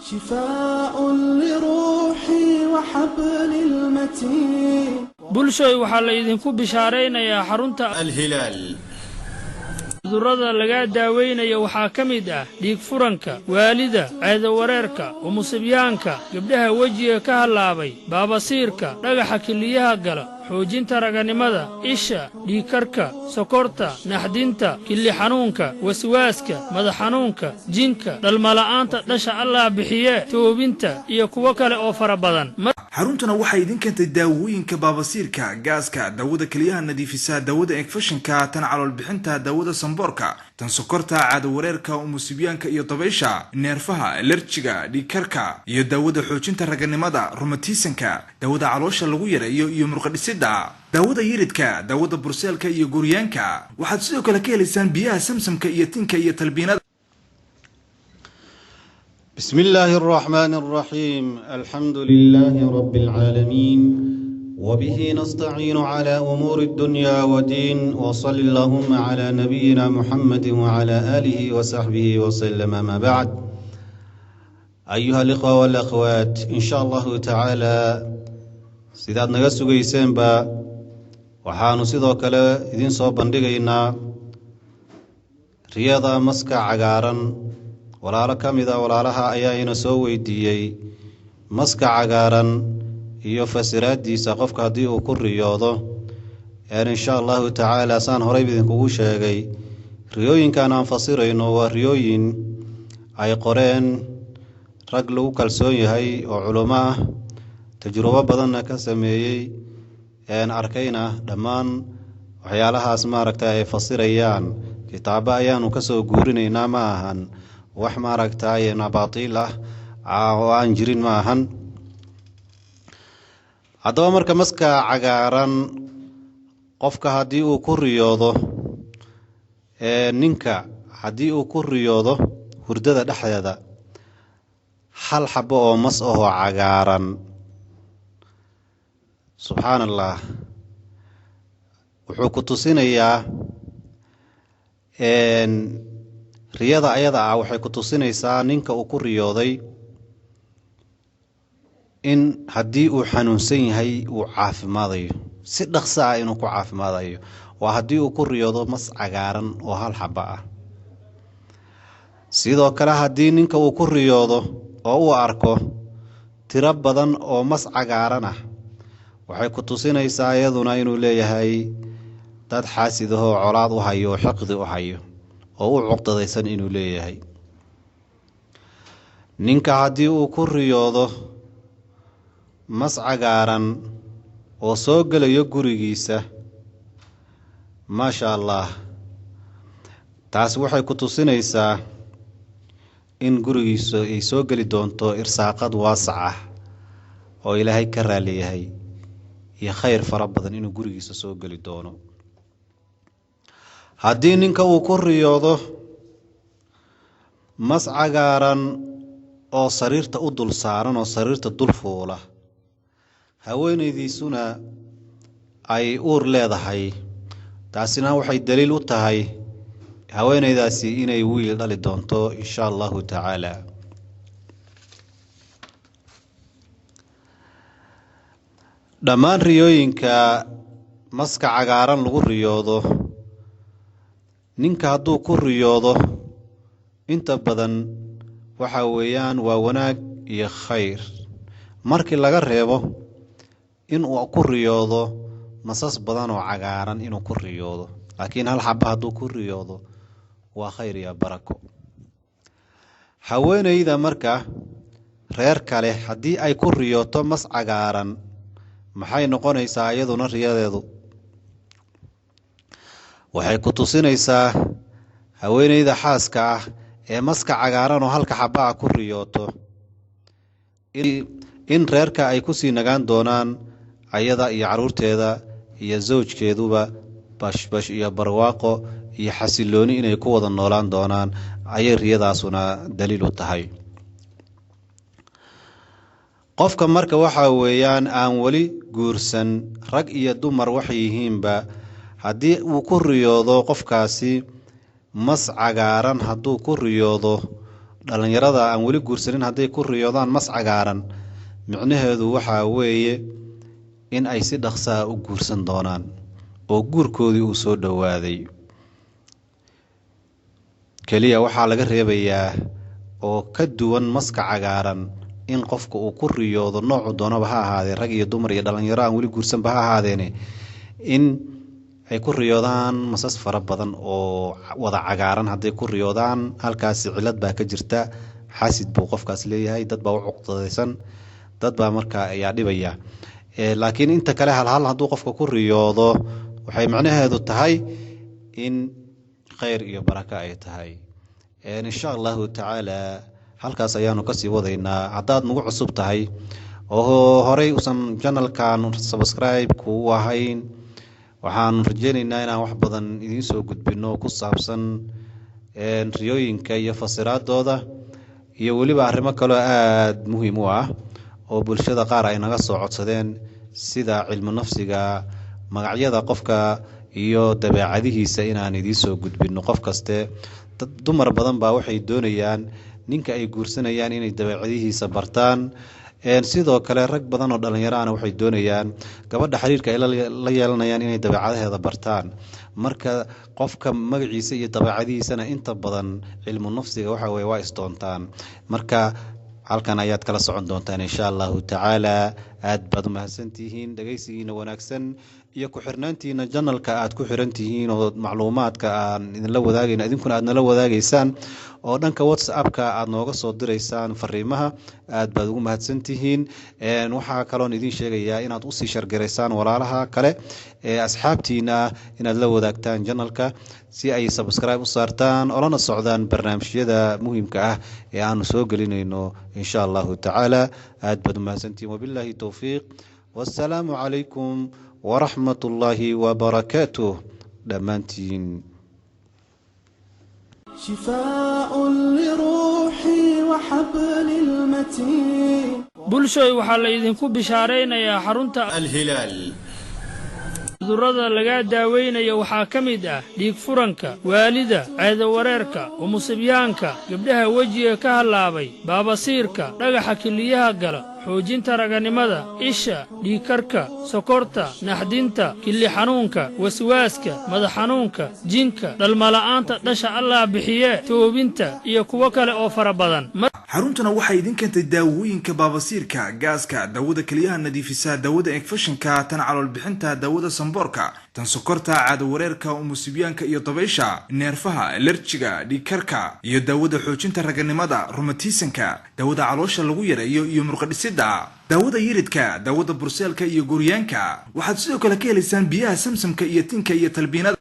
شفاء لروحي وحبل المتين bulshoy waxaa la idinku bishaaraynayaa xarunta الهلال cudurrada laga daaweynayo waxaa ka mid ah dhiig furanka waalida caado wareerka umusibyaanka gabdhaha wejiga ka halaabay baabasiirka dhagaxa kiliyaha gala xoojinta raganimada isha dhiigkarka sokorta naxdinta kili xanuunka waswaaska madax xanuunka jinka dhalmala'aanta dhasha allah bixiye toobinta iyo kuwo kale oo fara badan xaruntuna waxay idin keentay daawooyinka baabasiirka gaaska daawada kaliyaha nadiifisa daawada infekshanka tan calool bixinta daawada samboorka tan sokorta caado wareerka umusibyaanka iyo dabaysha neerfaha alerjiga dhiigkarka iyo daawada xoojinta raganimada rumatiisanka daawada caloosha lagu yareeyo iyo murqadhisida daawada yiridka daawada burseelka iyo guryaanka waxaad sidoo kale ka helaysaan biyaha samsamka iyo tinka iyo talbiinada بسم الله الرحمن الرحيم الحمد لله رب العالمين وبه نستعين على أمور الدنيا والدين وصل اللهم على نبينا محمد وعلى آله وصحبه وسلم ما بعد أيها الإخوة والأخوات إن شاء الله تعالى سيدات نغسو غيسين با وحانو سيدو كلا إذن صوب بندقينا رياضة مسكة عقارا walaalo ka mid a walaalaha ayaa ina soo weydiiyey maska cagaaran iyo fasiraadiisa qofka haddii uu ku riyoodo insha allahu tacaala saan horey idinkugu sheegay riyooyinkan aan fasirayno waa riyooyin ay qoreen rag lagu kalsoon yahay oo culimo ah tajrubo badanna ka sameeyey arkayna dhammaan waxyaalahaas maaragtay ay fasirayaan kitaabo ayaanu ka soo guurinaynaa ma ahan wax maaragtay nabaatiil ah oo aan jirin ma ahan haddaba marka maska cagaaran qofka haddii uu ku riyoodo ninka haddii uu ku riyoodo hurdada dhexdeeda hal xabo oo mas ahoo cagaaran subxaan allah wuxuu ku tusinayaa riyada ayada ah waxay ku tusinaysaa ninka uu ku riyooday in haddii uu xanuunsan yahay uu caafimaadayo si dhaqso ah inuu ku caafimaadayo waa haddii uu ku riyoodo mas cagaaran oo hal xaba ah sidoo kale haddii ninka uu ku riyoodo oo uu arko tiro badan oo mas cagaaran ah waxay ku tusinaysaa iyaduna inuu leeyahay dad xaasid ah oo colaad u hayo oo xiqdi u hayo oo uu cuqdadaysan inuu leeyahay ninka haddii uu ku riyoodo mas cagaaran oo soo gelayo gurigiisa maasha allah taas waxay ku tusinaysaa in gurigiisa ay soo geli doonto irsaaqad waasac ah oo ilaahay ka raaliyahay iyo khayr fara badan inuu gurigiisa soo geli doono haddii ninka uu ku riyoodo mas cagaaran oo sariirta u dul saaran oo sariirta dul fuula haweenaydiisuna ay uur leedahay taasina waxay daliil u tahay haweenaydaasi inay wiil dhali doonto insha allahu tacaala dhammaan riyooyinka maska cagaaran lagu riyoodo ninka hadduu ku riyoodo inta badan waxa weeyaan waa wanaag iyo khayr markii laga reebo in uu ku riyoodo masas badan oo cagaaran inuu ku riyoodo laakiin hal xaba hadduu ku riyoodo waa khayr iyo barako haweenayda marka reer kale haddii ay ku riyooto mas cagaaran maxay noqonaysaa iyaduna riyadeedu waxay ku tusinaysaa haweenayda xaaska ah ee maska cagaaran oo halka xaba ah ku riyooto in reerka ay ku sii nagaan doonaan ayada iyo caruurteeda iyo zawjkeeduba bashbash iyo barwaaqo iyo xasilooni inay ku wada noolaan doonaan ayay riyadaasuna daliil u tahay qofka marka waxa weeyaan aan wali guursan rag iyo dumar waxay yihiinba haddii uu ku riyoodo qofkaasi mas cagaaran hadduu ku riyoodo dhalinyarada aan weli guursanin hadday ku riyoodaan mas cagaaran micnaheedu waxaa weeye in ay si dhaqsaa u guursan doonaan oo guurkoodii uu soo dhowaaday. kaliya waxaa laga reebayaa oo ka duwan maska cagaaran in qofka uu ku riyoodo noocu doonaba ha ahaadee rag iyo dumar iyo dhalinyaro aan weli guursanba ha ahaadeene in ay ku riyoodaan masas fara badan oo wada cagaaran hadday ku riyoodaan halkaasi cilad baa ka jirta, xasid buu qofkaas leeyahay, dad baa u cuqdadaysan, dad baa markaa ayaa dhibaya. laakiin inta kale hal hadduu qofka ku riyoodo waxay macnaheedu tahay in khayr iyo baraka ay tahay. insha allahu tacaala halkaas ayaanu kasii wadaynaa. haddaad nagu cusub tahay oo horey usan channelkan subscribe kuu ahayn, waxaan rajeynaynaa inaan wax badan idiin soo gudbino ku saabsan riyooyinka iyo fasiraadooda iyo weliba arrimo kaloo aada muhiim u ah oo bulshada qaar ay naga soo codsadeen sida cilmu nafsiga, magacyada qofka iyo dabeecadihiisa inaan idiin soo gudbino. qof kaste dumar badan baa waxay doonayaan ninka ay guursanayaan inay dabeecadihiisa bartaan, sidoo kale rag badan oo dhalinyaro waxay doonayaan gabadha xiriirka ay la yeelanayaan inay dabeecadaheeda bartaan. marka qofka magaciisa iyo dabeecadihiisana inta badan cilmu nafsiga waxa weeye waa isdoontaan. marka halkan ayaad kala socon doontaan insha allahu tacaala. aad baad u mahadsantihiin dhegaysigiina wanaagsan iyo ku xirnaantiina channelka aad ku xiran tihiin oo macluumaadka aan idinla wadaagayna idinkuna aad nala wadaagaysaan oo dhanka WhatsApp-ka aad nooga soo diraysaan fariimaha. aad baad ugu mahadsantihiin. waxaa kaloon idin sheegayaa inaad u sii shargaraysaan walaalaha kale ee asxaabtiina inaad la wadaagtaan channelka si ay subscribe u saartaan oo lana socdaan barnaamijyada muhiimka ah ee aanu soo gelinayno insha allahu tacaala. aad baad u mahadsantihiin. wabillahi tawfiiq. wassalaamu calaykum ورحمة الله وبركاته. دمانتين شفاء لروحي وحبل المتين. bulshoy waxaa la idinku bishaaraynayaa xarunta الهلال. cudurrada laga daaweynayo waxaa ka mid ah dhiig furanka, waalida, ceedo wareerka, umusibyaanka, gabdhaha wejiga ka halaabay, baabasiirka, dhagaxa kiliyaha gala, xoojinta raganimada, isha, dhiigkarka, sokorta, naxdinta, kili xanuunka, waswaaska, madax xanuunka, jinka, dhalmala'aanta dhasha allah bixiye, toobinta iyo kuwo kale oo fara badan. xaruntuna waxay idin keentay daawooyinka baabasiirka, gaaska, daawada keliyaha nadiifisa, daawada infekshanka, tan calool bixinta, daawada samboorka, tan sokorta, caado wareerka, umusibyaanka iyo dabaysha, neerfaha, alerjiga, dhiigkarka iyo daawada xoojinta raganimada, rumatiisanka, daawada caloosha lagu yareeyo iyo murqadhisida, daawada yiridka, daawada burseelka iyo gooryaanka. waxaad sidoo kale ka helaysaan biyaha samsamka iyo tinka iyo talbiinada.